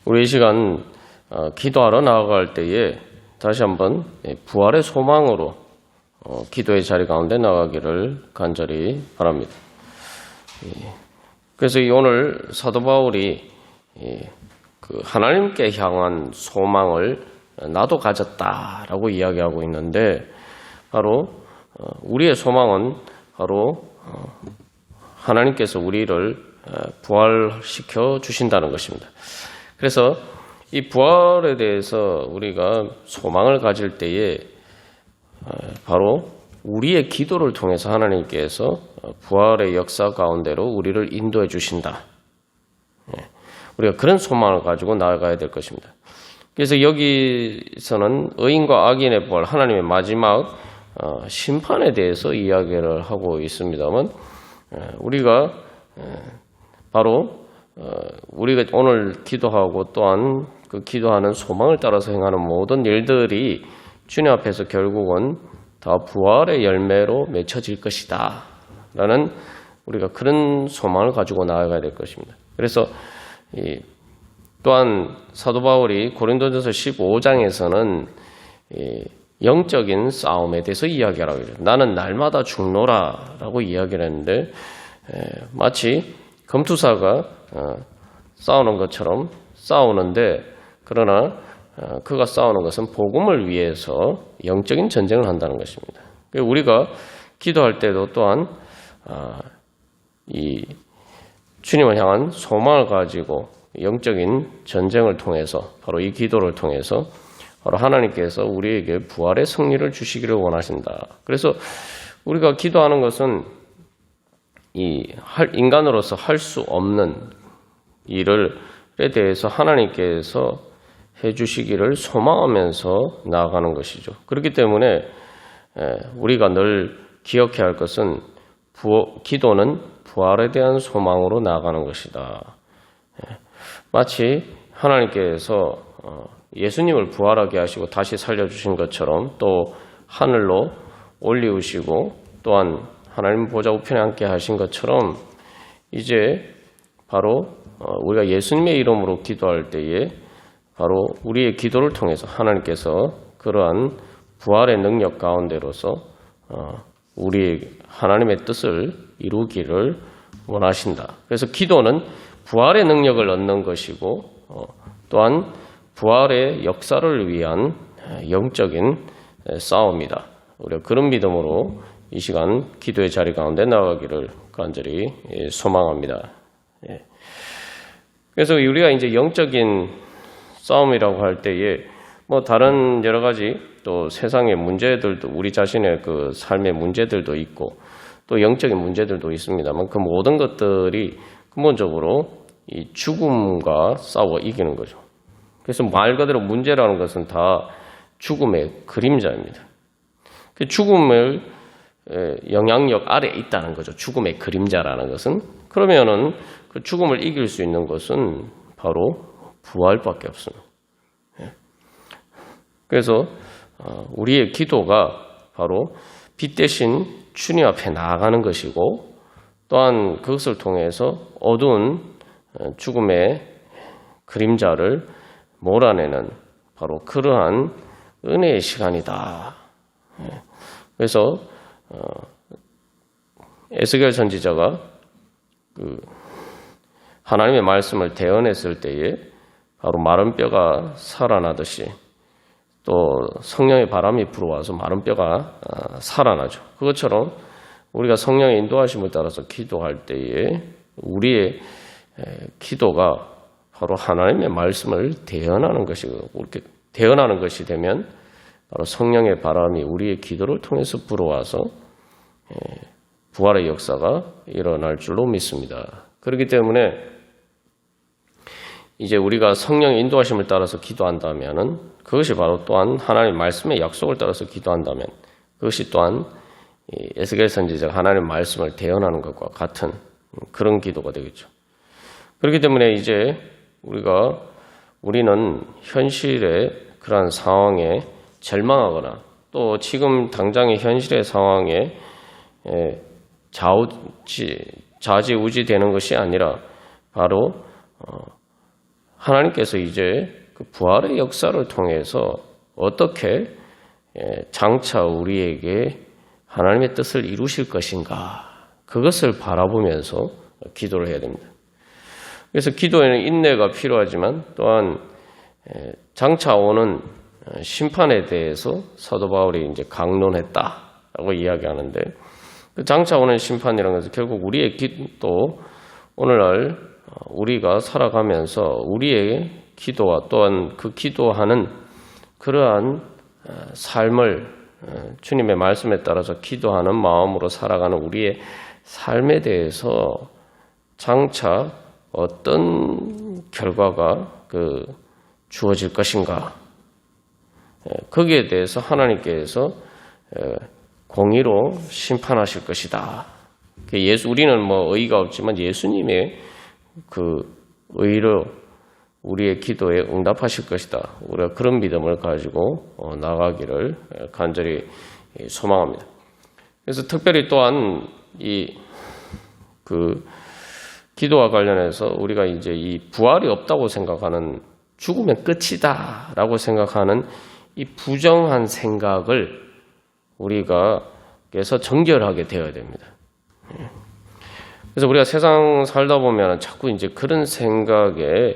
우리 이 시간 기도하러 나아갈 때에 다시 한번 부활의 소망으로 기도의 자리 가운데 나가기를 간절히 바랍니다. 그래서 오늘 사도 바울이 그 하나님께 향한 소망을 나도 가졌다라고 이야기하고 있는데, 바로 우리의 소망은 바로 하나님께서 우리를 부활시켜 주신다는 것입니다. 그래서 이 부활에 대해서 우리가 소망을 가질 때에 바로 우리의 기도를 통해서 하나님께서 부활의 역사 가운데로 우리를 인도해 주신다. 우리가 그런 소망을 가지고 나아가야 될 것입니다. 그래서 여기서는 의인과 악인의 부활, 하나님의 마지막 심판에 대해서 이야기를 하고 있습니다만, 우리가 바로 우리가 오늘 기도하고 또한 그 기도하는 소망을 따라서 행하는 모든 일들이 주님 앞에서 결국은 다 부활의 열매로 맺혀질 것이다 라는 우리가 그런 소망을 가지고 나아가야 될 것입니다. 그래서 또한 사도 바울이 고린도전서 15장에서는 영적인 싸움에 대해서 이야기하라고 해요. 나는 날마다 죽노라 라고 이야기를 했는데, 마치 검투사가 싸우는 것처럼 싸우는데, 그러나 그가 싸우는 것은 복음을 위해서 영적인 전쟁을 한다는 것입니다. 우리가 기도할 때도 또한 이 주님을 향한 소망을 가지고 영적인 전쟁을 통해서, 바로 이 기도를 통해서 바로 하나님께서 우리에게 부활의 승리를 주시기를 원하신다. 그래서 우리가 기도하는 것은 인간으로서 할 수 없는 일에 대해서 하나님께서 해주시기를 소망하면서 나아가는 것이죠. 그렇기 때문에 우리가 늘 기억해야 할 것은 기도는 부활에 대한 소망으로 나아가는 것이다. 마치 하나님께서 예수님을 부활하게 하시고 다시 살려주신 것처럼, 또 하늘로 올리우시고 또한 하나님 보좌 우편에 앉게 하신 것처럼, 이제 바로 우리가 예수님의 이름으로 기도할 때에 바로 우리의 기도를 통해서 하나님께서 그러한 부활의 능력 가운데로서 우리의 하나님의 뜻을 이루기를 원하신다. 그래서 기도는 부활의 능력을 얻는 것이고, 또한 부활의 역사를 위한 영적인 싸움이다. 우리가 그런 믿음으로 이 시간 기도의 자리 가운데 나가기를 간절히 소망합니다. 그래서 우리가 이제 영적인 싸움이라고 할 때에 다른 여러 가지 또 세상의 문제들도, 우리 자신의 그 삶의 문제들도 있고 또 영적인 문제들도 있습니다만, 그 모든 것들이 근본적으로 이 죽음과 싸워 이기는 거죠. 그래서 말 그대로 문제라는 것은 다 죽음의 그림자입니다. 그 죽음을 영향력 아래에 있다는 거죠. 죽음의 그림자라는 것은. 그러면은 그 죽음을 이길 수 있는 것은 바로 부활밖에 없습니다. 그래서 우리의 기도가 바로 빛 대신 주님 앞에 나아가는 것이고, 또한 그것을 통해서 어두운 죽음의 그림자를 몰아내는 바로 그러한 은혜의 시간이다. 그래서 에스겔 선지자가 하나님의 말씀을 대언했을 때에 바로 마른 뼈가 살아나듯이, 또 성령의 바람이 불어와서 마른 뼈가 살아나죠. 그것처럼 우리가 성령의 인도하심을 따라서 기도할 때에 우리의 기도가 바로 하나님의 말씀을 대언하는 것이고, 이렇게 대언하는 것이 되면 바로 성령의 바람이 우리의 기도를 통해서 불어와서 부활의 역사가 일어날 줄로 믿습니다. 그렇기 때문에 이제 우리가 성령의 인도하심을 따라서 기도한다면은, 그것이 바로 또한 하나님의 말씀의 약속을 따라서 기도한다면, 그것이 또한 에스겔 선지자가 하나님의 말씀을 대언하는 것과 같은 그런 기도가 되겠죠. 그렇기 때문에 이제 우리는 현실의 그러한 상황에 절망하거나, 또 지금 당장의 현실의 상황에 좌지우지 되는 것이 아니라 바로 하나님께서 이제 그 부활의 역사를 통해서 어떻게 장차 우리에게 하나님의 뜻을 이루실 것인가, 그것을 바라보면서 기도를 해야 됩니다. 그래서 기도에는 인내가 필요하지만 또한 장차 오는 심판에 대해서 사도 바울이 이제 강론했다라고 이야기하는데, 그 장차 오는 심판이라는 것은 결국 우리의 또 오늘날 우리가 살아가면서 우리의 기도와 또한 그 기도하는 그러한 삶을 주님의 말씀에 따라서 기도하는 마음으로 살아가는 우리의 삶에 대해서 장차 어떤 결과가 주어질 것인가, 거기에 대해서 하나님께서 공의로 심판하실 것이다. 우리는 의의가 없지만 예수님의 그 의로 우리의 기도에 응답하실 것이다. 우리가 그런 믿음을 가지고 나가기를 간절히 소망합니다. 그래서 특별히 또한 기도와 관련해서 우리가 이제 이 부활이 없다고 생각하는, 죽으면 끝이다라고 생각하는 이 부정한 생각을 우리가께서 정결하게 되어야 됩니다. 그래서 우리가 세상 살다 보면 자꾸 이제 그런 생각에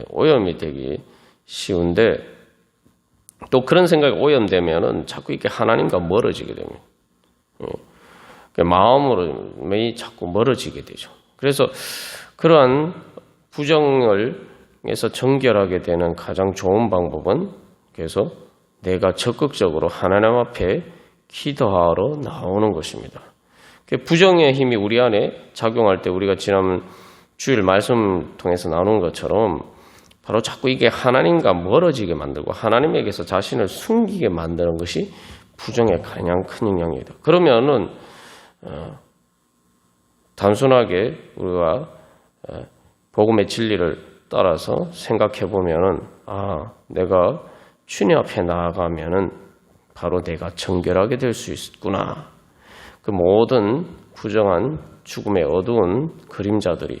오염이 되기 쉬운데, 또 그런 생각이 오염되면은 자꾸 이렇게 하나님과 멀어지게 됩니다. 마음으로 매일 자꾸 멀어지게 되죠. 그래서 그러한 부정을에서 정결하게 되는 가장 좋은 방법은 그래서 내가 적극적으로 하나님 앞에 기도하러 나오는 것입니다. 부정의 힘이 우리 안에 작용할 때 우리가 지난 주일 말씀 통해서 나누는 것처럼 바로 자꾸 이게 하나님과 멀어지게 만들고 하나님에게서 자신을 숨기게 만드는 것이 부정의 가장 큰 영향이다. 그러면은 단순하게 우리가 복음의 진리를 따라서 생각해 보면은 내가 주님 앞에 나아가면은 바로 내가 정결하게 될 수 있구나. 그 모든 부정한 죽음의 어두운 그림자들이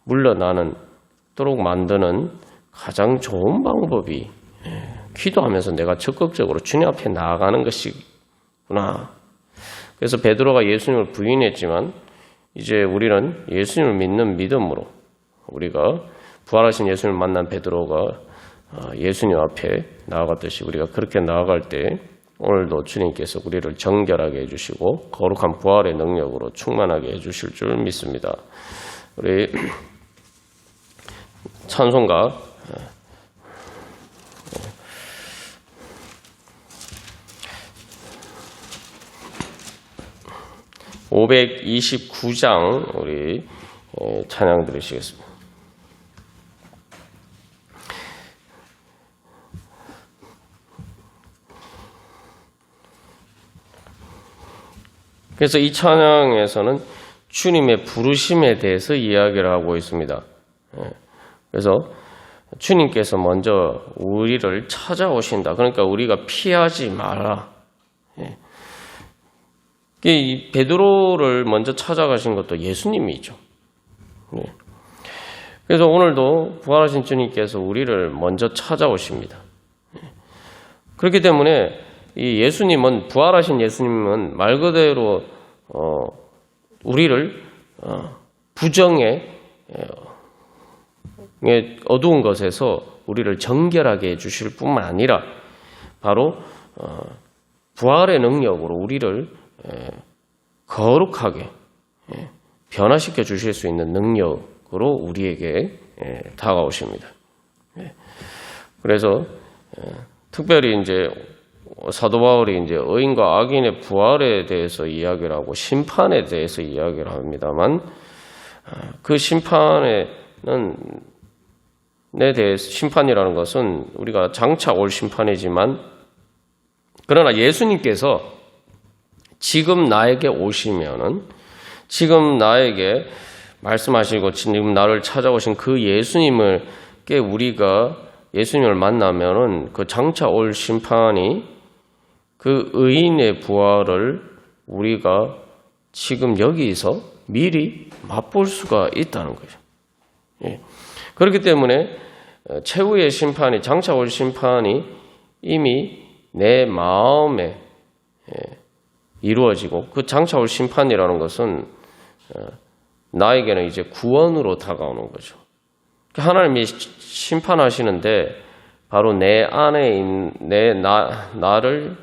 물러나도록 만드는 가장 좋은 방법이 기도하면서 내가 적극적으로 주님 앞에 나아가는 것이구나. 그래서 베드로가 예수님을 부인했지만 이제 우리는 예수님을 믿는 믿음으로, 우리가 부활하신 예수님을 만난 베드로가 예수님 앞에 나아갔듯이 우리가 그렇게 나아갈 때 오늘도 주님께서 우리를 정결하게 해주시고 거룩한 부활의 능력으로 충만하게 해주실 줄 믿습니다. 우리 찬송가 529장 우리 찬양 들으시겠습니다. 그래서 이 찬양에서는 주님의 부르심에 대해서 이야기를 하고 있습니다. 그래서 주님께서 먼저 우리를 찾아오신다. 그러니까 우리가 피하지 마라. 이 베드로를 먼저 찾아가신 것도 예수님이죠. 그래서 오늘도 부활하신 주님께서 우리를 먼저 찾아오십니다. 그렇기 때문에 이 예수님은, 부활하신 예수님은 말 그대로 우리를 부정의 어두운 것에서 우리를 정결하게 해주실 뿐만 아니라 바로 부활의 능력으로 우리를 거룩하게 변화시켜 주실 수 있는 능력으로 우리에게 다가오십니다. 그래서 특별히 이제 사도 바울이 이제 의인과 악인의 부활에 대해서 이야기를 하고 심판에 대해서 이야기를 합니다만, 그 심판에 대해서, 심판이라는 것은 우리가 장차 올 심판이지만, 그러나 예수님께서 지금 나에게 오시면은, 지금 나에게 말씀하시고 지금 나를 찾아오신 그 예수님께 우리가 예수님을 만나면은 그 장차 올 심판이 그 의인의 부활을 우리가 지금 여기서 미리 맛볼 수가 있다는 거죠. 그렇기 때문에 최후의 심판이 장차 올 심판이 이미 내 마음에 이루어지고 그 장차 올 심판이라는 것은 나에게는 이제 구원으로 다가오는 거죠. 하나님이 심판하시는데 바로 내 안에 있는 나를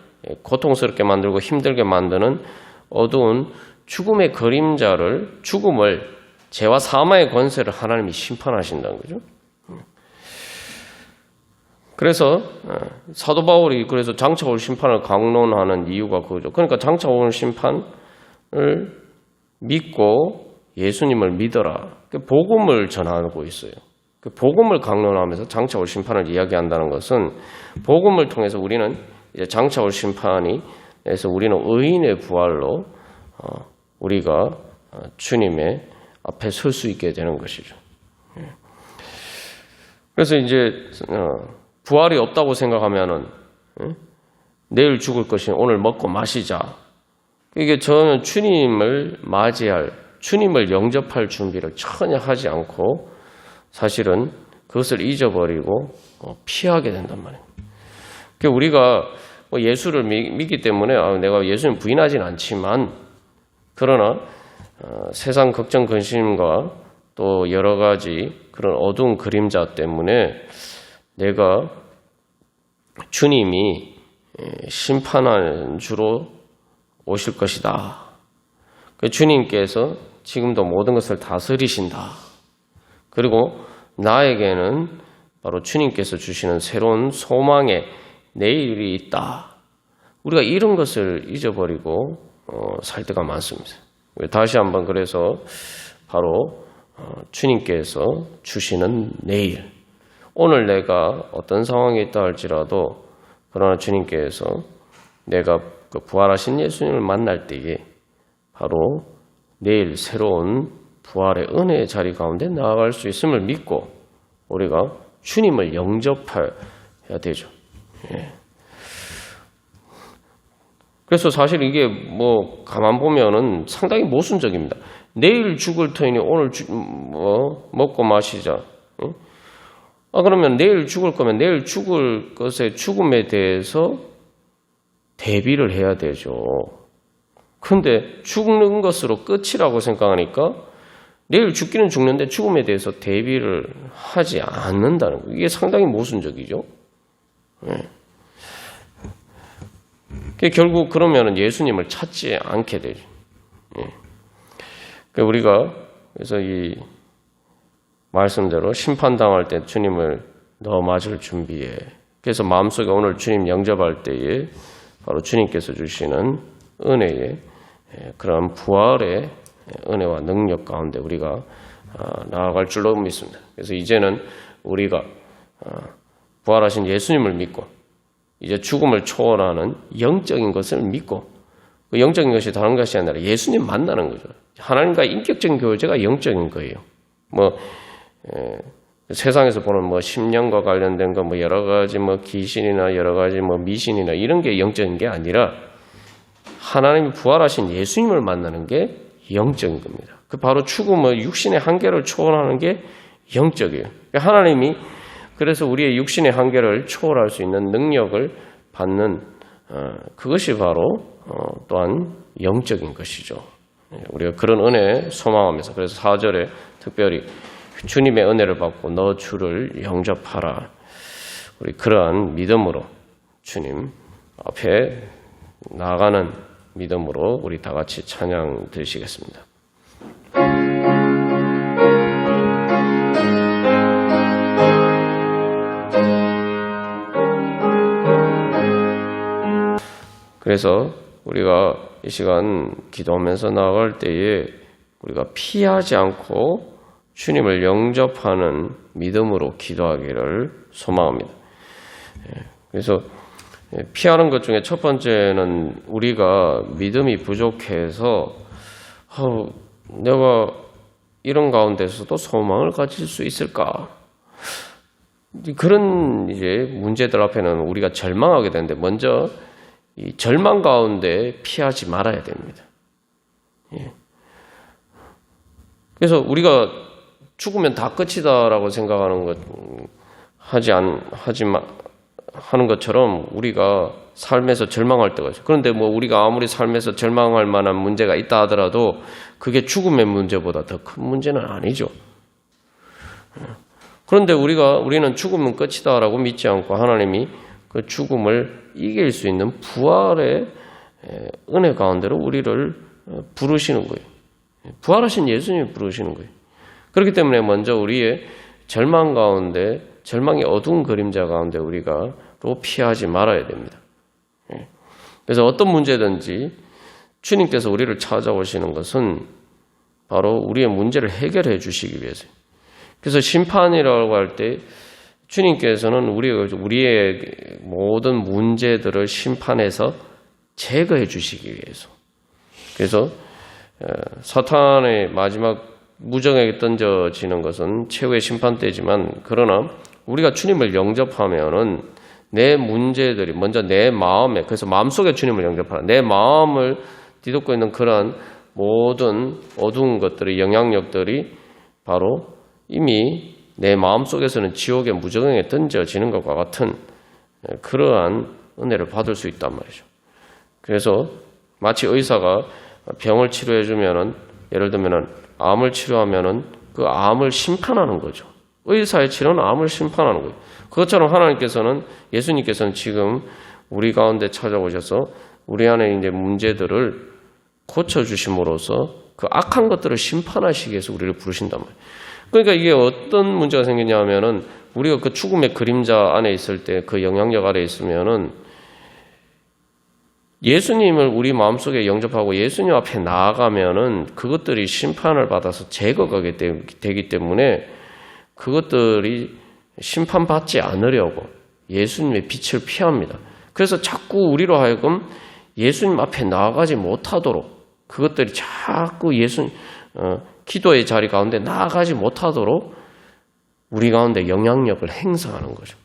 고통스럽게 만들고 힘들게 만드는 어두운 죽음의 그림자를 죽음을 죄와 사망의 권세를 하나님이 심판하신다는 거죠. 그래서 사도 바울이 그래서 장차 올 심판을 강론하는 이유가 그거죠. 그러니까 장차 올 심판을 믿고 예수님을 믿어라. 복음을 전하고 있어요. 복음을 강론하면서 장차 올 심판을 이야기한다는 것은 복음을 통해서 우리는 이제 장차 올 심판에서 우리는 의인의 부활로 우리가 주님의 앞에 설 수 있게 되는 것이죠. 그래서 이제 부활이 없다고 생각하면은 내일 죽을 것이 오늘 먹고 마시자. 이게 저는 주님을 맞이할, 주님을 영접할 준비를 전혀 하지 않고 사실은 그것을 잊어버리고 피하게 된단 말이에요. 그러니까 우리가 예수를 믿기 때문에 내가 예수님 부인하진 않지만 그러나 세상 걱정 근심과 또 여러 가지 그런 어두운 그림자 때문에 내가 주님이 심판하는 주로 오실 것이다. 주님께서 지금도 모든 것을 다스리신다. 그리고 나에게는 바로 주님께서 주시는 새로운 소망의 내일이 있다. 우리가 이런 것을 잊어버리고 살 때가 많습니다. 다시 한번 그래서 바로 주님께서 주시는 내일, 오늘 내가 어떤 상황에 있다 할지라도 그러나 주님께서 내가 그 부활하신 예수님을 만날 때에 바로 내일 새로운 부활의 은혜의 자리 가운데 나아갈 수 있음을 믿고 우리가 주님을 영접해야 되죠. 예. 그래서 사실 이게 가만 보면은 상당히 모순적입니다. 내일 죽을 터이니 오늘 먹고 마시자. 그러면 내일 죽을 거면 내일 죽을 것의 죽음에 대해서 대비를 해야 되죠. 그런데 죽는 것으로 끝이라고 생각하니까 내일 죽기는 죽는데 죽음에 대해서 대비를 하지 않는다는 거예요. 이게 상당히 모순적이죠. 네. 결국 그러면 예수님을 찾지 않게 되죠. 네. 우리가 그래서 이 말씀대로 심판당할 때 주님을 너 맞을 준비해. 그래서 마음속에 오늘 주님 영접할 때에 바로 주님께서 주시는 은혜의 그런 부활의 은혜와 능력 가운데 우리가 나아갈 줄로 믿습니다. 그래서 이제는 우리가 부활하신 예수님을 믿고 이제 죽음을 초월하는 영적인 것을 믿고 그 영적인 것이 다른 것이 아니라 예수님 만나는 거죠. 하나님과의 인격적인 교제가 영적인 거예요. 세상에서 보는 심령과 관련된 거 여러 가지 귀신이나 여러 가지 미신이나 이런 게 영적인 게 아니라 하나님이 부활하신 예수님을 만나는 게 영적인 겁니다. 그 바로 죽음의 육신의 한계를 초월하는 게 영적이에요. 하나님이 그래서 우리의 육신의 한계를 초월할 수 있는 능력을 받는 그것이 바로 또한 영적인 것이죠. 우리가 그런 은혜 소망하면서 그래서 4절에 특별히 주님의 은혜를 받고 너 주를 영접하라. 우리 그러한 믿음으로 주님 앞에 나아가는 믿음으로 우리 다 같이 찬양 드리시겠습니다. 그래서 우리가 이 시간 기도하면서 나아갈 때에 우리가 피하지 않고 주님을 영접하는 믿음으로 기도하기를 소망합니다. 그래서 피하는 것 중에 첫 번째는 우리가 믿음이 부족해서 내가 이런 가운데서도 소망을 가질 수 있을까? 그런 이제 문제들 앞에는 우리가 절망하게 되는데 먼저 이 절망 가운데 피하지 말아야 됩니다. 그래서 우리가 죽으면 다 끝이다라고 생각하는 것 하는 것처럼 우리가 삶에서 절망할 때가 있어요. 그런데 뭐 우리가 아무리 삶에서 절망할 만한 문제가 있다 하더라도 그게 죽음의 문제보다 더 큰 문제는 아니죠. 그런데 우리는 죽음은 끝이다라고 믿지 않고 하나님이 그 죽음을 이길 수 있는 부활의 은혜 가운데로 우리를 부르시는 거예요. 부활하신 예수님이 부르시는 거예요. 그렇기 때문에 먼저 우리의 절망 가운데, 절망의 어두운 그림자 가운데 우리가 피하지 말아야 됩니다. 그래서 어떤 문제든지 주님께서 우리를 찾아오시는 것은 바로 우리의 문제를 해결해 주시기 위해서요. 그래서 심판이라고 할 때 주님께서는 우리의 모든 문제들을 심판해서 제거해 주시기 위해서. 그래서 사탄의 마지막 무정에게 던져지는 것은 최후의 심판 때지만, 그러나 우리가 주님을 영접하면은 내 문제들이 먼저 내 마음에, 그래서 마음속에 주님을 영접하라. 내 마음을 뒤덮고 있는 그러한 모든 어두운 것들의 영향력들이 바로 이미 내 마음속에서는 지옥의 무정에 던져지는 것과 같은 그러한 은혜를 받을 수 있단 말이죠. 그래서 마치 의사가 병을 치료해 주면은, 예를 들면은 암을 치료하면은 그 암을 심판하는 거죠. 의사의 치료는 암을 심판하는 거예요. 그것처럼 하나님께서는, 예수님께서는 지금 우리 가운데 찾아오셔서 우리 안에 이제 문제들을 고쳐주심으로써 그 악한 것들을 심판하시기 위해서 우리를 부르신단 말이에요. 그러니까 이게 어떤 문제가 생기냐 하면은, 우리가 그 죽음의 그림자 안에 있을 때, 그 영향력 아래 있으면은 예수님을 우리 마음속에 영접하고 예수님 앞에 나아가면은 그것들이 심판을 받아서 제거가 되기 때문에 그것들이 심판받지 않으려고 예수님의 빛을 피합니다. 그래서 자꾸 우리로 하여금 예수님 앞에 나아가지 못하도록, 그것들이 자꾸 기도의 자리 가운데 나아가지 못하도록 우리 가운데 영향력을 행사하는 거죠.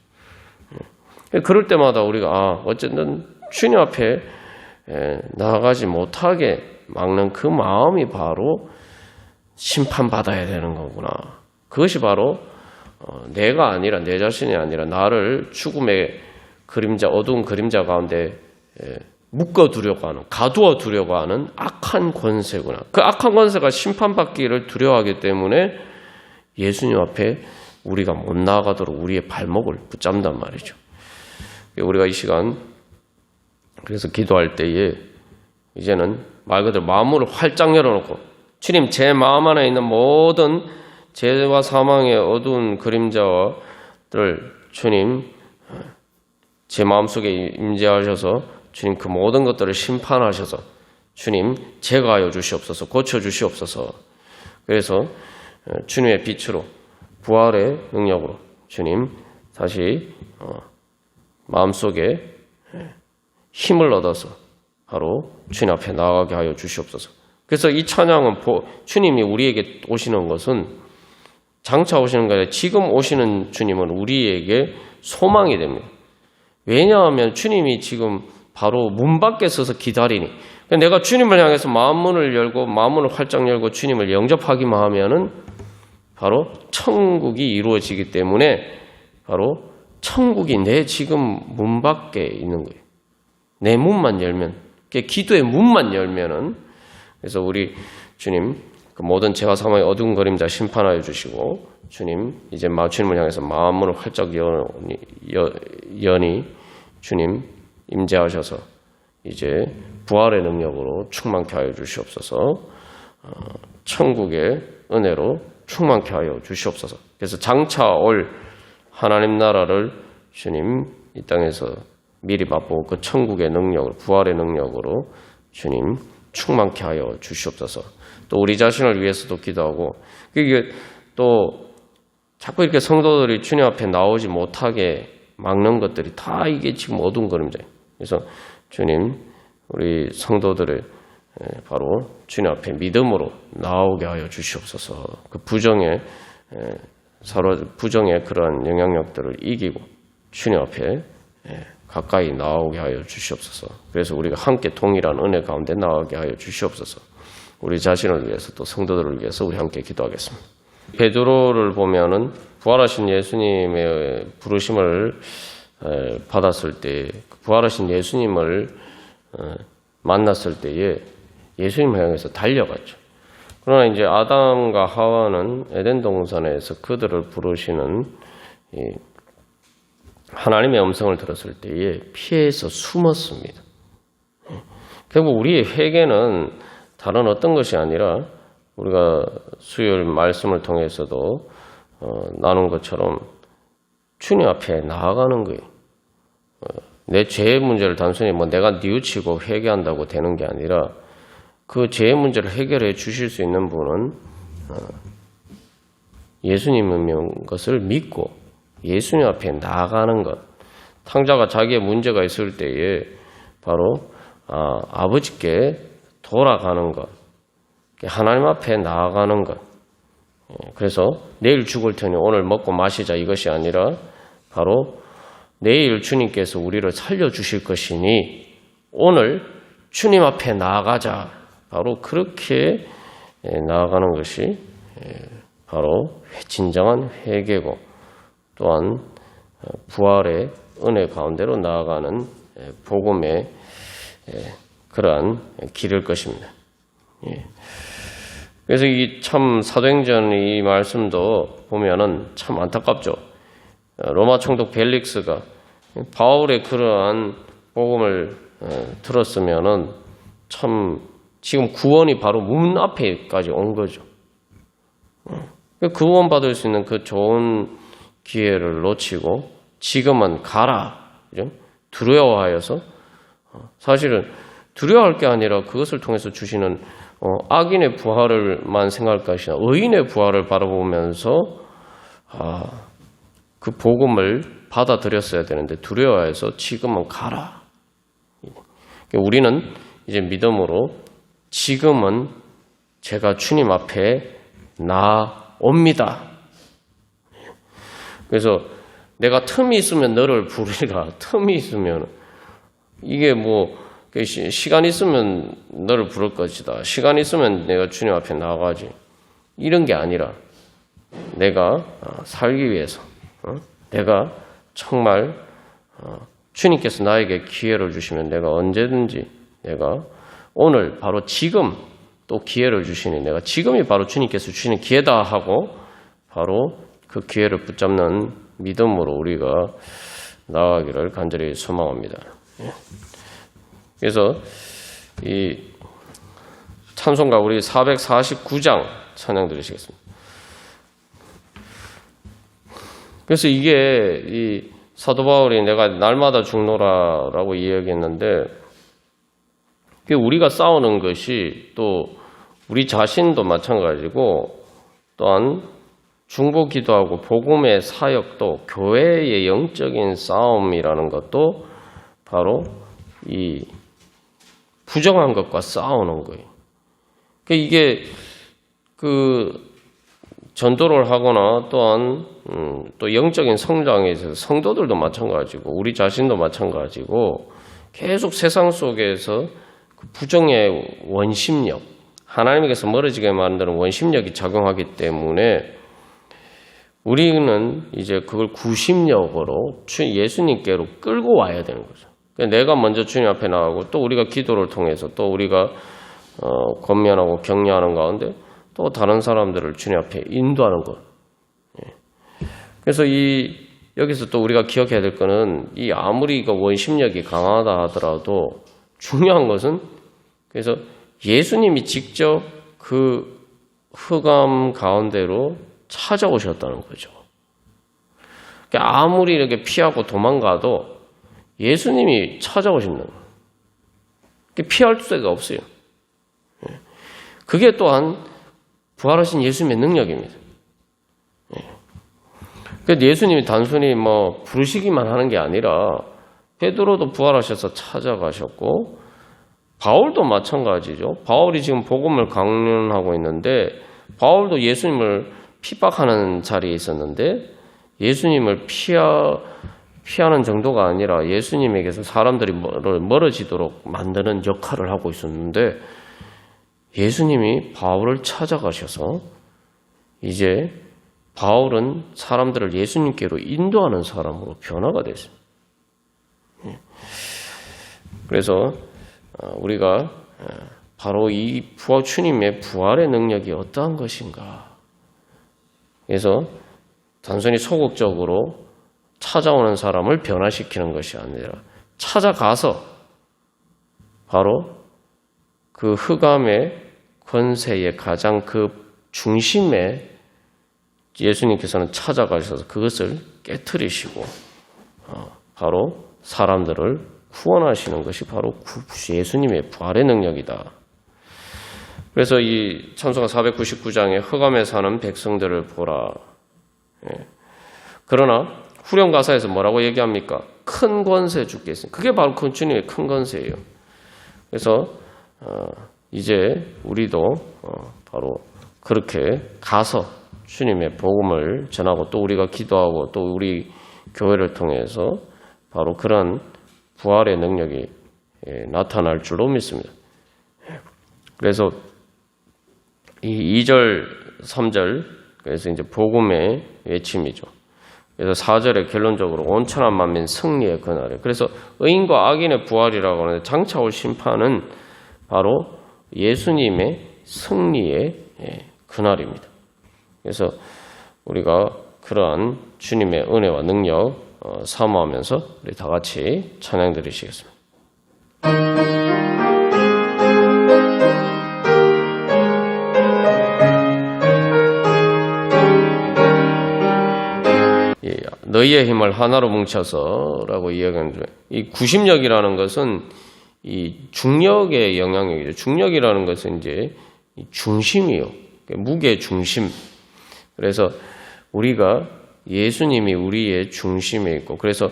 그럴 때마다 우리가 어쨌든 주님 앞에 나아가지 못하게 막는 그 마음이 바로 심판받아야 되는 거구나. 그것이 바로 내가 아니라, 내 자신이 아니라 나를 죽음의 그림자, 어두운 그림자 가운데 묶어두려고 하는, 가두어 두려고 하는 악한 권세구나. 그 악한 권세가 심판받기를 두려워하기 때문에 예수님 앞에 우리가 못 나아가도록 우리의 발목을 붙잡는단 말이죠. 우리가 이 시간 그래서 기도할 때에 이제는 말 그대로 마음을 활짝 열어놓고, 주님, 제 마음 안에 있는 모든 죄와 사망의 어두운 그림자를 주님 제 마음속에 임재하셔서 주님 그 모든 것들을 심판하셔서 주님 제거하여 주시옵소서, 고쳐주시옵소서. 그래서 주님의 빛으로, 부활의 능력으로 주님 다시 마음속에 힘을 얻어서 바로 주님 앞에 나아가게 하여 주시옵소서. 그래서 이 찬양은 주님이 우리에게 오시는 것은 장차 오시는 게 아니라 지금 오시는 주님은 우리에게 소망이 됩니다. 왜냐하면 주님이 지금 바로 문 밖에 서서 기다리니, 내가 주님을 향해서 마음문을 활짝 열고 주님을 영접하기만 하면은 바로 천국이 이루어지기 때문에 바로 천국이 내 지금 문 밖에 있는 거예요. 내 문만 열면, 기도의 문만 열면은, 그래서 우리 주님 그 모든 죄와 사망의 어두운 그림자 심판하여 주시고, 주님 이제 주님을 향해서 마음문을 활짝 여니 주님 임재하셔서 이제 부활의 능력으로 충만케 하여 주시옵소서. 천국의 은혜로 충만케 하여 주시옵소서. 그래서 장차 올 하나님 나라를 주님 이 땅에서 미리 맛보고 그 천국의 능력으로, 부활의 능력으로 주님 충만케 하여 주시옵소서. 또 우리 자신을 위해서도 기도하고, 이게 또 자꾸 이렇게 성도들이 주님 앞에 나오지 못하게 막는 것들이 다 이게 지금 어두운 그림자예요. 그래서 주님 우리 성도들을 바로 주님 앞에 믿음으로 나오게 하여 주시옵소서. 그 부정의 그러한 영향력들을 이기고 주님 앞에 가까이 나오게 하여 주시옵소서. 그래서 우리가 함께 동일한 은혜 가운데 나오게 하여 주시옵소서. 우리 자신을 위해서 또 성도들을 위해서 우리 함께 기도하겠습니다. 베드로를 보면은 부활하신 예수님의 부르심을 받았을 때, 부활하신 예수님을 만났을 때에 예수님 향해서 달려갔죠. 그러나 이제 아담과 하와는 에덴 동산에서 그들을 부르시는 하나님의 음성을 들었을 때에 피해서 숨었습니다. 결국 우리의 회개는 다른 어떤 것이 아니라 우리가 수요일 말씀을 통해서도 나눈 것처럼 주님 앞에 나아가는 거예요. 내 죄의 문제를 단순히 내가 뉘우치고 회개한다고 되는 게 아니라 그 죄의 문제를 해결해 주실 수 있는 분은 예수님인 것을 믿고 예수님 앞에 나아가는 것. 탕자가 자기의 문제가 있을 때에 바로 아버지께 돌아가는 것. 하나님 앞에 나아가는 것. 그래서 내일 죽을 테니 오늘 먹고 마시자 이것이 아니라 바로 내일 주님께서 우리를 살려주실 것이니 오늘 주님 앞에 나아가자. 바로 그렇게 나아가는 것이 바로 진정한 회개고 또한 부활의 은혜 가운데로 나아가는 복음의 그러한 길일 것입니다. 그래서 이 참 사도행전 이 말씀도 보면은 참 안타깝죠. 로마 총독 벨릭스가 바울의 그러한 복음을 들었으면은 참 지금 구원이 바로 문 앞에까지 온 거죠. 구원받을 수 있는 그 좋은 기회를 놓치고 지금은 가라. 두려워하여서 사실은 두려워할 게 아니라 그것을 통해서 주시는 악인의 부활을만 생각할 것이나 의인의 부활을 바라보면서 그 복음을 받아들였어야 되는데 두려워해서 지금은 가라. 우리는 이제 믿음으로 지금은 제가 주님 앞에 나옵니다. 그래서 내가 틈이 있으면 너를 부르리라. 틈이 있으면 이게 시간 있으면 너를 부를 것이다. 시간 있으면 내가 주님 앞에 나가지. 이런 게 아니라 내가 살기 위해서 내가 정말 주님께서 나에게 기회를 주시면 내가 언제든지 내가 오늘 바로 지금 또 기회를 주시니 내가 지금이 바로 주님께서 주시는 기회다 하고 바로 그 기회를 붙잡는 믿음으로 우리가 나아가기를 간절히 소망합니다. 그래서 이 찬송가 우리 449장 찬양 드리시겠습니다. 그래서 이게 이 사도 바울이 내가 날마다 죽노라라고 이야기했는데 우리가 싸우는 것이 또 우리 자신도 마찬가지고 또한 중보기도하고 복음의 사역도 교회의 영적인 싸움이라는 것도 바로 이 부정한 것과 싸우는 거예요. 이게 전도를 하거나 또한 또 영적인 성장에 있어서 성도들도 마찬가지고 우리 자신도 마찬가지고 계속 세상 속에서 부정의 원심력, 하나님께서 멀어지게 만드는 원심력이 작용하기 때문에 우리는 이제 그걸 구심력으로 예수님께로 끌고 와야 되는 거죠. 내가 먼저 주님 앞에 나가고 또 우리가 기도를 통해서 또 우리가 권면하고 격려하는 가운데 또 다른 사람들을 주님 앞에 인도하는 것. 그래서 여기서 또 우리가 기억해야 될 거는 아무리 원심력이 강하다 하더라도 중요한 것은 그래서 예수님이 직접 그 흑암 가운데로 찾아오셨다는 거죠. 그러니까 아무리 이렇게 피하고 도망가도 예수님이 찾아오신다는 거예요. 피할 수가 없어요. 그게 또한 부활하신 예수님의 능력입니다. 그래서 예수님이 단순히 부르시기만 하는 게 아니라 베드로도 부활하셔서 찾아가셨고 바울도 마찬가지죠. 바울이 지금 복음을 강론하고 있는데 바울도 예수님을 핍박하는 자리에 있었는데 예수님을 피하는 정도가 아니라 예수님에게서 사람들이 멀어지도록 만드는 역할을 하고 있었는데 예수님이 바울을 찾아가셔서 이제 바울은 사람들을 예수님께로 인도하는 사람으로 변화가 됐습니다. 그래서 우리가 바로 이 주님의 부활의 능력이 어떠한 것인가. 그래서 단순히 소극적으로 찾아오는 사람을 변화시키는 것이 아니라 찾아가서 바로 그 흑암의 권세의 가장 그 중심에 예수님께서는 찾아가셔서 그것을 깨트리시고 바로 사람들을 구원하시는 것이 바로 예수님의 부활의 능력이다. 그래서 이 찬송가 499장에 흑암에 사는 백성들을 보라. 그러나 후렴 가사에서 뭐라고 얘기합니까? 큰 권세 주께 있습니다. 그게 바로 그 주님의 큰 권세예요. 그래서 이제 우리도 바로 그렇게 가서 주님의 복음을 전하고 또 우리가 기도하고 또 우리 교회를 통해서 바로 그런 부활의 능력이 나타날 줄로 믿습니다. 그래서 이 2절, 3절 그래서 이제 복음의 외침이죠. 그래서 4절에 결론적으로 온천한 만민 승리의 그날에. 그래서 의인과 악인의 부활이라고 하는데 장차 올 심판은 바로 예수님의 승리의 그날입니다. 그래서 우리가 그러한 주님의 은혜와 능력 사모하면서 우리 다 같이 찬양 드리시겠습니다. 너희의 힘을 하나로 뭉쳐서라고 이야기하는데 이 구심력이라는 것은 이 중력의 영향력이죠. 중력이라는 것은 이제 중심이요. 무게 중심. 그래서 우리가 예수님이 우리의 중심에 있고 그래서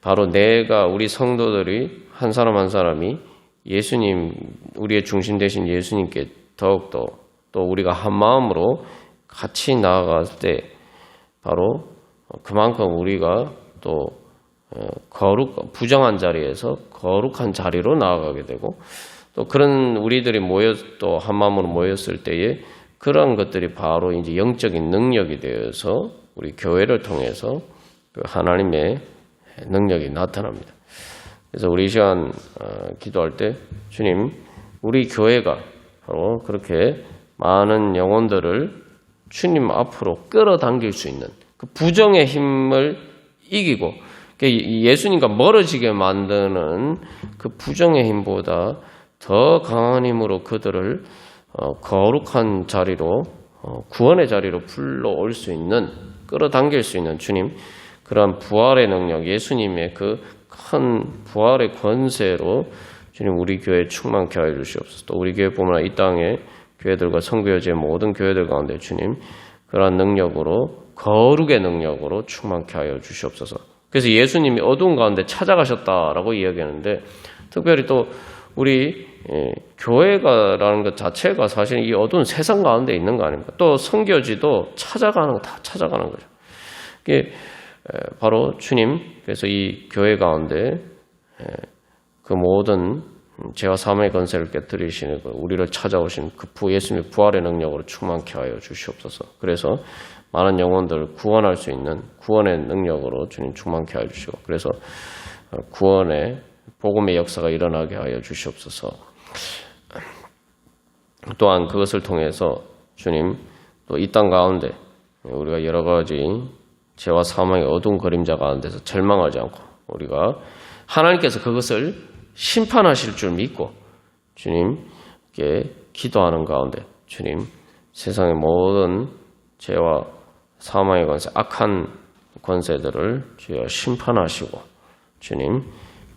바로 내가 우리 성도들이 한 사람 한 사람이 예수님 우리의 중심 되신 예수님께 더욱더 또 우리가 한 마음으로 같이 나아갈 때 바로 그만큼 우리가 또 부정한 자리에서 거룩한 자리로 나아가게 되고 또 그런 우리들이 또 한 마음으로 모였을 때에 그런 것들이 바로 이제 영적인 능력이 되어서 우리 교회를 통해서 그 하나님의 능력이 나타납니다. 그래서 우리 이 시간 기도할 때 주님 우리 교회가 바로 그렇게 많은 영혼들을 주님 앞으로 끌어당길 수 있는 그 부정의 힘을 이기고 예수님과 멀어지게 만드는 그 부정의 힘보다 더 강한 힘으로 그들을 거룩한 자리로 구원의 자리로 불러올 수 있는 끌어당길 수 있는 주님 그러한 부활의 능력 예수님의 그 큰 부활의 권세로 주님 우리 교회 충만케 하여 주시옵소서. 또 우리 교회뿐만 아니라 이 땅의 교회들과 선교제의 모든 교회들 가운데 주님 그러한 능력으로 거룩의 능력으로 충만케 하여 주시옵소서. 그래서 예수님이 어두운 가운데 찾아가셨다라고 이야기하는데 특별히 또 우리 교회가라는 것 자체가 사실 이 어두운 세상 가운데 있는 거 아닙니까? 또 선교지도 찾아가는 거 다 찾아가는 거죠. 이게 바로 주님 그래서 이 교회 가운데 그 모든 죄와 사망의 권세를 깨뜨리시는 우리를 찾아오신 그 예수님의 부활의 능력으로 충만케 하여 주시옵소서. 그래서 많은 영혼들을 구원할 수 있는 구원의 능력으로 주님 충만케 하여 주시고 그래서 구원의 복음의 역사가 일어나게 하여 주시옵소서. 또한 그것을 통해서 주님 또 이 땅 가운데 우리가 여러 가지 죄와 사망의 어두운 그림자 가운데서 절망하지 않고 우리가 하나님께서 그것을 심판하실 줄 믿고 주님께 기도하는 가운데 주님 세상의 모든 죄와 사망의 권세, 악한 권세들을 주여 심판하시고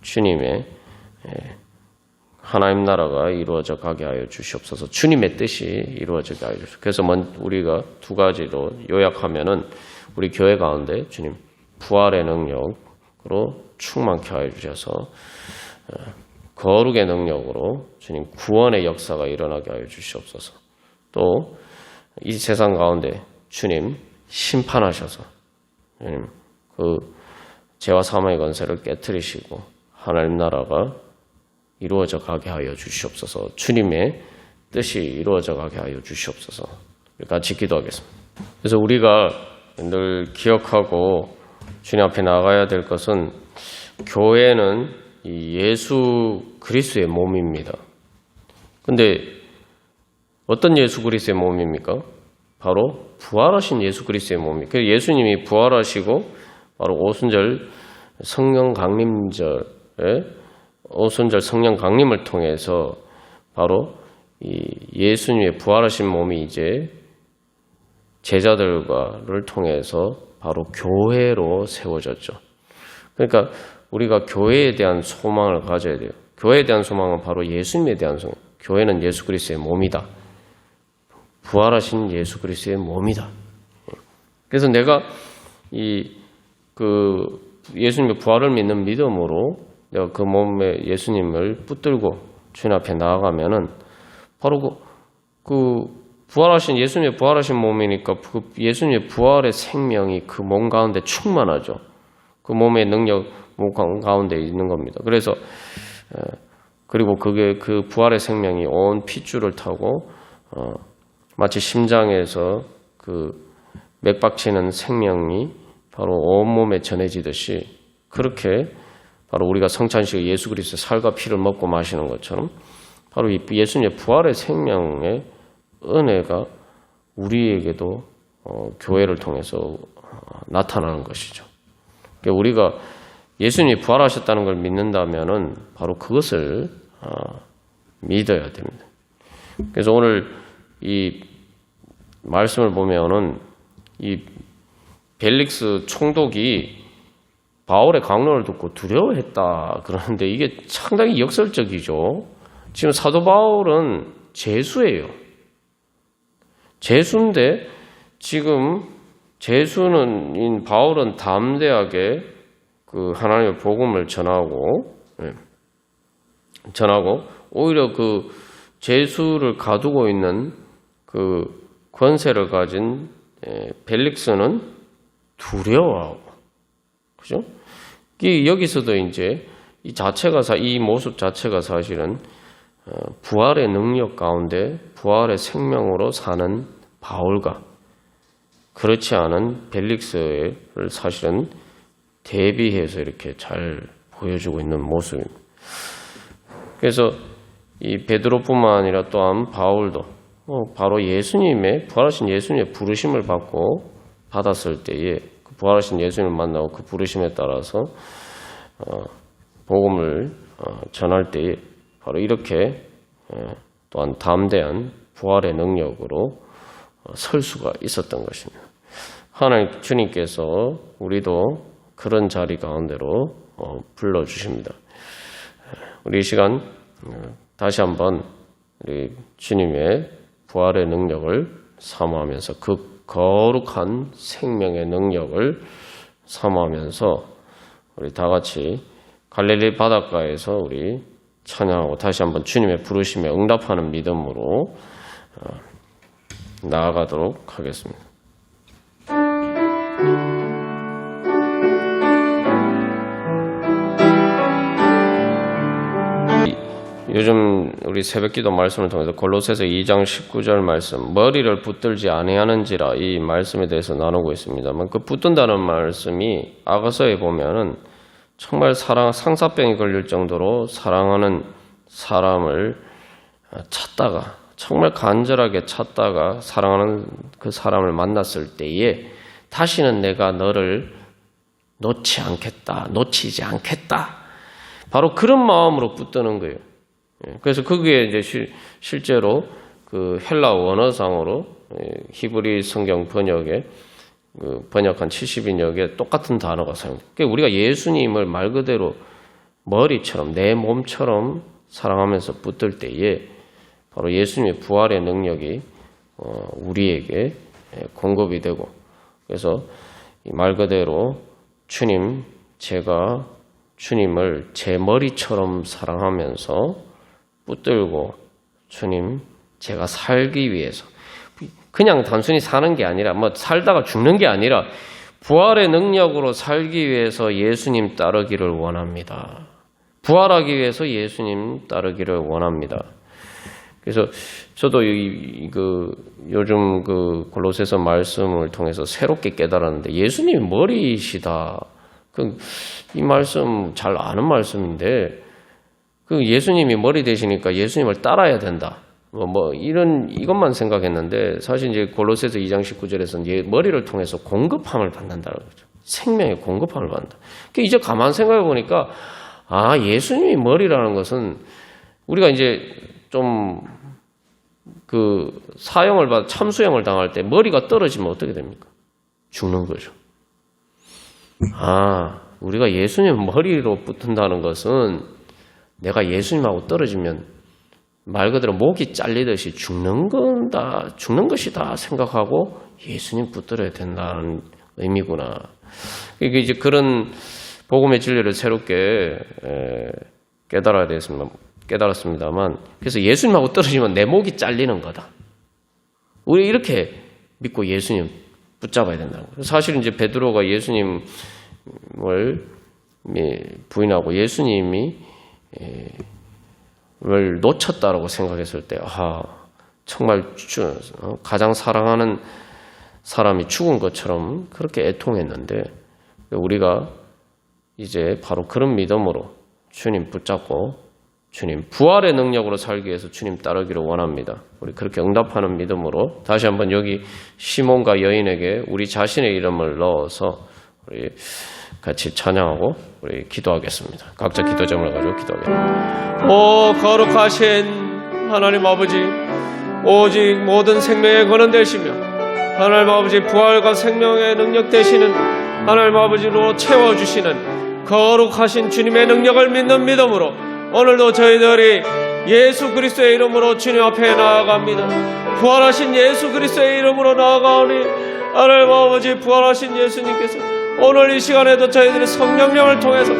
주님의 하나님 나라가 이루어져 가게 하여 주시옵소서. 주님의 뜻이 이루어지게 하여 주시옵소서. 그래서 우리가 두 가지로 요약하면은 우리 교회 가운데 주님 부활의 능력으로 충만케 하여 주셔서 거룩의 능력으로 주님 구원의 역사가 일어나게 하여 주시옵소서. 또 이 세상 가운데 주님 심판하셔서 주님 그 죄와 사망의 권세를 깨뜨리시고 하나님 나라가 이루어져 가게 하여 주시옵소서. 주님의 뜻이 이루어져 가게 하여 주시옵소서. 우리 같이 기도하겠습니다. 그래서 우리가 늘 기억하고 주님 앞에 나가야 될 것은 교회는 이 예수 그리스도의 몸입니다. 근데 어떤 예수 그리스도의 몸입니까? 바로 부활하신 예수 그리스도의 몸이. 그래서 예수님이 부활하시고 바로 오순절 성령 강림절에 오순절 성령 강림을 통해서 바로 이 예수님의 부활하신 몸이 이제 제자들과를 통해서 바로 교회로 세워졌죠. 그러니까 우리가 교회에 대한 소망을 가져야 돼요. 교회에 대한 소망은 바로 예수님에 대한 소망. 교회는 예수 그리스도의 몸이다. 부활하신 예수 그리스도의 몸이다. 그래서 내가 예수님의 부활을 믿는 믿음으로 내가 그 몸에 예수님을 붙들고 주님 앞에 나아가면은 바로 부활하신 예수님의 부활하신 몸이니까 그 예수님의 부활의 생명이 그 몸 가운데 충만하죠. 그 몸의 능력 몸 가운데 있는 겁니다. 그래서 그리고 그게 그 부활의 생명이 온 핏줄을 타고 마치 심장에서 그 맥박치는 생명이 바로 온몸에 전해지듯이 그렇게 바로 우리가 성찬식에 예수 그리스도의 살과 피를 먹고 마시는 것처럼 바로 이 예수님의 부활의 생명의 은혜가 우리에게도 교회를 통해서 나타나는 것이죠. 그러니까 우리가 예수님이 부활하셨다는 걸 믿는다면은 바로 그것을 믿어야 됩니다. 그래서 오늘 이 말씀을 보면은 이 벨릭스 총독이 바울의 강론을 듣고 두려워했다 그러는데 이게 상당히 역설적이죠. 지금 사도 바울은 죄수예요. 죄수인데 지금 죄수는 바울은 담대하게 그 하나님의 복음을 전하고 오히려 그 죄수를 가두고 있는 그 권세를 가진 벨릭스는 두려워하고, 그죠? 여기서도 이제 이 모습 자체가 사실은 부활의 능력 가운데 부활의 생명으로 사는 바울과 그렇지 않은 벨릭스를 사실은 대비해서 이렇게 잘 보여주고 있는 모습입니다. 그래서 이 베드로뿐만 아니라 또한 바울도 바로 부활하신 예수님의 부르심을 받았을 때에 그 부활하신 예수님을 만나고 그 부르심에 따라서 복음을 전할 때에 바로 이렇게 또한 담대한 부활의 능력으로 설 수가 있었던 것입니다. 하나님 주님께서 우리도 그런 자리 가운데로 불러주십니다. 우리 이 시간 다시 한번 우리 주님의 부활의 능력을 사모하면서 그 거룩한 생명의 능력을 사모하면서 우리 다 같이 갈릴리 바닷가에서 우리 찬양하고 다시 한번 주님의 부르심에 응답하는 믿음으로 나아가도록 하겠습니다. 요즘 우리 새벽기도 말씀을 통해서 골로새서 2장 19절 말씀 머리를 붙들지 아니하는지라 이 말씀에 대해서 나누고 있습니다만 그 붙든다는 말씀이 아가서에 보면은 정말 상사병이 걸릴 정도로 사랑하는 사람을 찾다가 정말 간절하게 찾다가 사랑하는 그 사람을 만났을 때에 다시는 내가 너를 놓치지 않겠다. 바로 그런 마음으로 붙드는 거예요. 그래서 그게 이제 실제로 그 헬라 원어상으로 히브리 성경 번역에 번역한 70인역에 똑같은 단어가 사용돼요. 그러니까 우리가 예수님을 말 그대로 머리처럼 내 몸처럼 사랑하면서 붙들 때에 바로 예수님의 부활의 능력이 우리에게 공급이 되고 그래서 말 그대로 제가 주님을 제 머리처럼 사랑하면서 붙들고 주님 제가 살기 위해서 그냥 단순히 사는 게 아니라 살다가 죽는 게 아니라 부활의 능력으로 살기 위해서 예수님 따르기를 원합니다. 부활하기 위해서 예수님 따르기를 원합니다. 그래서 저도 요즘 골로새서 말씀을 통해서 새롭게 깨달았는데 예수님이 머리시다. 이 말씀 잘 아는 말씀인데 예수님이 머리 되시니까 예수님을 따라야 된다. 이것만 생각했는데 사실 이제 골로새서 2장 19절에서는 머리를 통해서 공급함을 받는다는 거죠. 생명의 공급함을 받는다. 이제 가만 생각해 보니까 예수님이 머리라는 것은 우리가 이제 좀 참수형을 당할 때 머리가 떨어지면 어떻게 됩니까? 죽는 거죠. 우리가 예수님 머리로 붙는다는 것은 내가 예수님하고 떨어지면 말 그대로 목이 잘리듯이 죽는 것이다 생각하고 예수님 붙들어야 된다는 의미구나. 이게 이제 그런 복음의 진리를 새롭게 깨달았습니다만, 그래서 예수님하고 떨어지면 내 목이 잘리는 거다. 우리 이렇게 믿고 예수님 붙잡아야 된다는 거예요. 사실 이제 베드로가 예수님을 부인하고 예수님이 를 놓쳤다라고 생각했을 때, 정말 가장 사랑하는 사람이 죽은 것처럼 그렇게 애통했는데, 우리가 이제 바로 그런 믿음으로 주님 붙잡고 주님 부활의 능력으로 살기 위해서 주님 따르기를 원합니다. 우리 그렇게 응답하는 믿음으로 다시 한번 여기 시몬과 여인에게 우리 자신의 이름을 넣어서 우리 같이 찬양하고 우리 기도하겠습니다. 각자 기도점을 가지고 기도하겠습니다. 오 거룩하신 하나님 아버지, 오직 모든 생명의 근원 되시며 하나님 아버지 부활과 생명의 능력 되시는 하나님 아버지로 채워주시는 거룩하신 주님의 능력을 믿는 믿음으로 오늘도 저희들이 예수 그리스도의 이름으로 주님 앞에 나아갑니다. 부활하신 예수 그리스도의 이름으로 나아가오니 하나님 아버지 부활하신 예수님께서 오늘 이 시간에도 저희들의 성령님을 통해서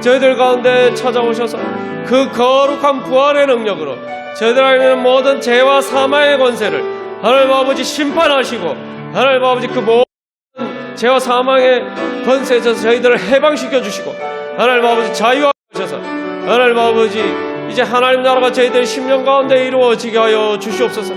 저희들 가운데 찾아오셔서 그 거룩한 부활의 능력으로 저희들 안에 있는 모든 죄와 사망의 권세를 하나님 아버지 심판하시고 하나님 아버지 그 모든 죄와 사망의 권세에서 저희들을 해방시켜 주시고 하나님 아버지 자유하게 하셔서 하나님 아버지 이제 하나님 나라가 저희들 심령 가운데 이루어지게 하여 주시옵소서.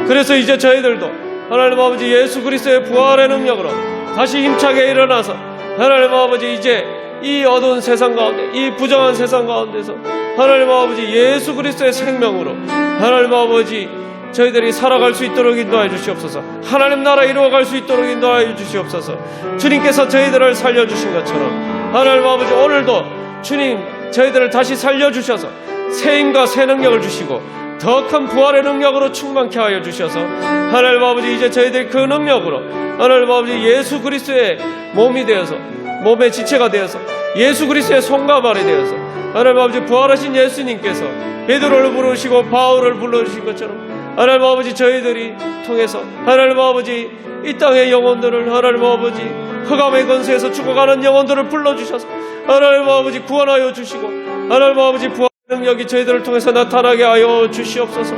그래서 이제 저희들도 하나님 아버지 예수 그리스도의 부활의 능력으로 다시 힘차게 일어나서 하나님 아버지 이제 이 어두운 세상 가운데 이 부정한 세상 가운데서 하나님 아버지 예수 그리스도의 생명으로 하나님 아버지 저희들이 살아갈 수 있도록 인도하여 주시옵소서. 하나님 나라 이루어갈 수 있도록 인도하여 주시옵소서. 주님께서 저희들을 살려주신 것처럼 하나님 아버지 오늘도 주님 저희들을 다시 살려주셔서 새 힘과 새 능력을 주시고 더 큰 부활의 능력으로 충만케 하여 주셔서 하나님 아버지 이제 저희들이 그 능력으로 하나님 아버지 예수 그리스도의 몸이 되어서 몸의 지체가 되어서 예수 그리스도의 손과 발이 되어서 하나님 아버지 부활하신 예수님께서 베드로를 부르시고 바울을 불러주신 것처럼 하나님 아버지 저희들이 통해서 하나님 아버지 이 땅의 영혼들을 하나님 아버지 흑암의 권세에서 죽어가는 영혼들을 불러주셔서 하나님 아버지 구원하여 주시고 하나님 아버지 부활의 능력이 저희들을 통해서 나타나게 하여 주시옵소서.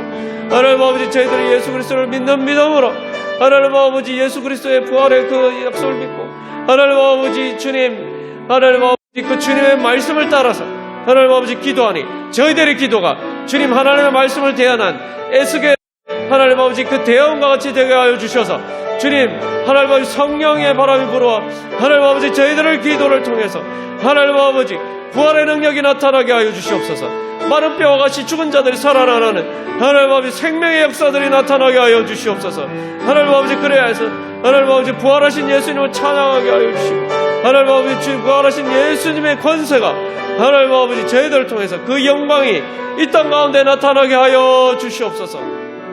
하나님 아버지 저희들이 예수 그리스도를 믿는 믿음으로 하나님 아버지 예수 그리스도의 부활의 그 약속을 믿고 하나님 아버지 주님 하나님 아버지 그 주님의 말씀을 따라서 하나님 아버지 기도하니 저희들의 기도가 주님 하나님의 말씀을 대하는 에스겔 하나님 아버지 그 대원과 같이 되게 하여 주셔서 주님 하나님 아버지 성령의 바람이 불어와 하나님 아버지 저희들의 기도를 통해서 하나님 아버지 부활의 능력이 나타나게 하여 주시옵소서. 마른 뼈와 같이 죽은 자들이 살아나는 하나님 아버지 생명의 역사들이 나타나게 하여 주시옵소서. 하나님 아버지 그래야 해서 하나님 아버지 부활하신 예수님을 찬양하게 하여 주시고 하나님 아버지 부활하신 예수님의 권세가 하나님 아버지 저희들을 통해서 그 영광이 이 땅 가운데 나타나게 하여 주시옵소서.